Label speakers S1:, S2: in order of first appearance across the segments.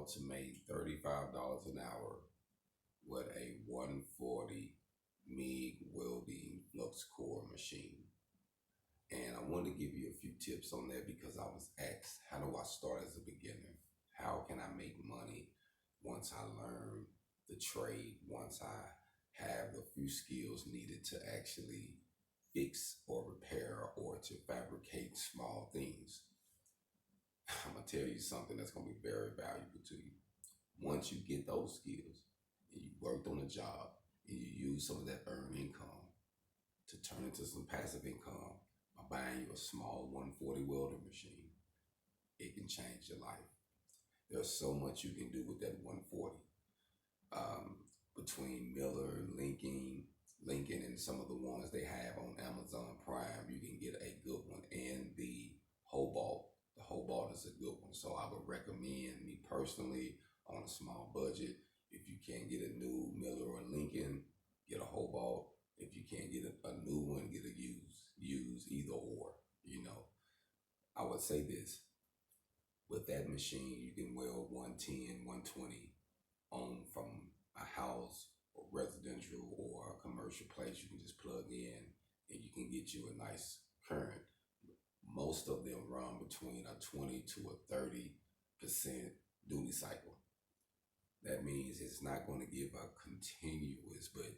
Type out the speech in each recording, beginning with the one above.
S1: to make $35 an hour with a 140 MIG welding flux core machine. And I want to give you a few tips on that because I was asked, how do I start as a beginner? How can I make money once I learn the trade, once I have the few skills needed to actually fix or repair or to fabricate small things? I'm gonna tell you something that's gonna be very valuable to you. Once you get those skills and you worked on a job and you use some of that earned income to turn into some passive income by buying you a small 140 welding machine, it can change your life. There's so much you can do with that 140. Between Miller, Lincoln, and some of the ones they have on Amazon Prime, you can get a good one. And the Hobalt is a good one. So I would recommend, me personally, on a small budget, if you can't get a new Miller or Lincoln, get a Hobalt. If you can't get a new one, get a used, either or. I would say this. With that machine, you can weld 110, 120 on from a house or residential or a commercial place. You can just plug in and you can get you a nice current. Most of them run between a 20 to a 30% duty cycle. That means it's not going to give a continuous, but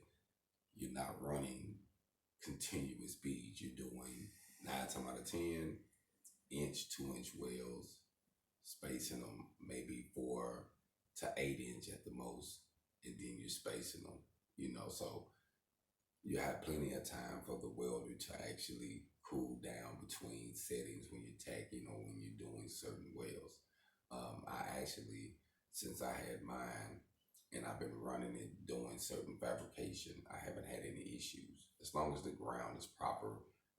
S1: you're not running continuous speeds. You're doing 9 times out of 10 inch, 2-inch welds, spacing them maybe 4 to 8 inch at the most, and then you're spacing them, so you have plenty of time for the welder to actually cool down between settings when you're tacking or when you're doing certain welds. I actually, since I had mine and I've been running it, doing certain fabrication, I haven't had any issues. As long as the ground is proper,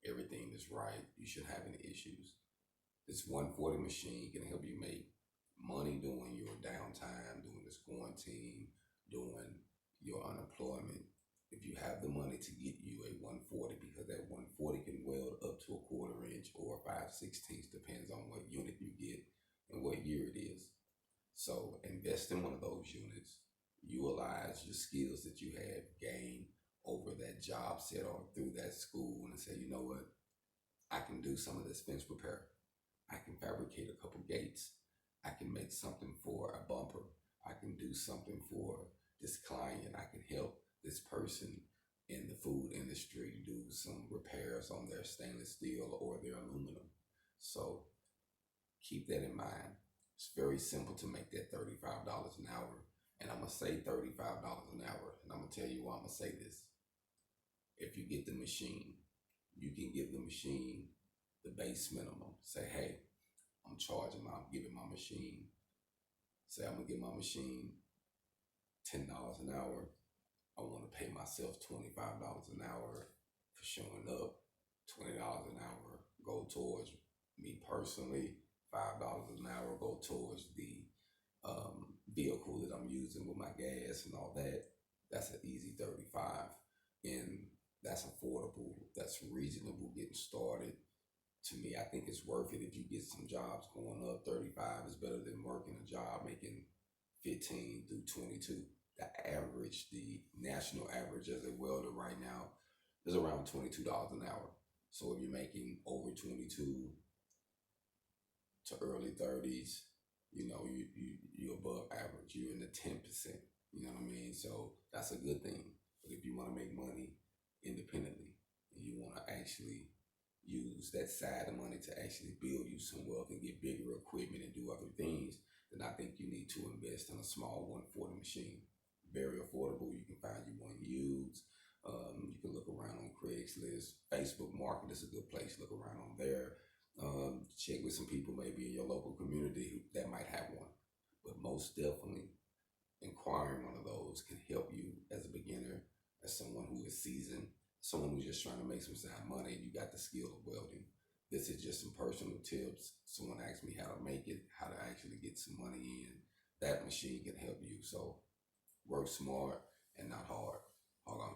S1: everything is right, you shouldn't have any issues. This 140 machine can help you make money during your downtime, during this quarantine, during your unemployment. If you have the money to get you a 140, because that 140 can weld up to a 1/4 inch or 5/16, depends on what unit you get and what year it is. So invest in one of those units, utilize your skills that you have gained over that job set or through that school, and say, you know what, I can do some of this fence repair. I can fabricate a couple gates. I can make something for a bumper. I can do something for this client. I can help this person in the food industry do some repairs on their stainless steel or their aluminum. So keep that in mind. It's very simple to make that $35 an hour. And I'm going to say $35 an hour. And I'm going to tell you why I'm going to say this. If you get the machine, you can give the machine the base minimum. Say, hey, I'm giving my machine. Say I'm going to give my machine $10 an hour. I want to pay myself $25 an hour for showing up. $20 an hour go towards me personally. $5 an hour go towards the vehicle that I'm using with my gas and all that. That's an easy 35, and that's affordable. That's reasonable getting started. To me, I think it's worth it if you get some jobs going up. 35 is better than working a job making 15 through 22. The national average as a welder right now is around $22 an hour. So if you're making over 22 to early 30s, you're above average. You're in the 10%. You know what I mean? So that's a good thing. But if you want to make money independently and you want to actually use that side of money to actually build you some wealth and get bigger equipment and do other things, then I think you need to invest in a small 140 machine. Very affordable. You can find you one used. You can look around on Craigslist. Facebook Market is a good place. Look around on there. Check with some people maybe in your local community that might have one. But most definitely, inquiring one of those can help you as a beginner, as someone who is seasoned, someone who's just trying to make some side money and you got the skill of welding. This is just some personal tips. Someone asked me how to make it, how to actually get some money in. That machine can help you. So work smart and not hard. Hold on.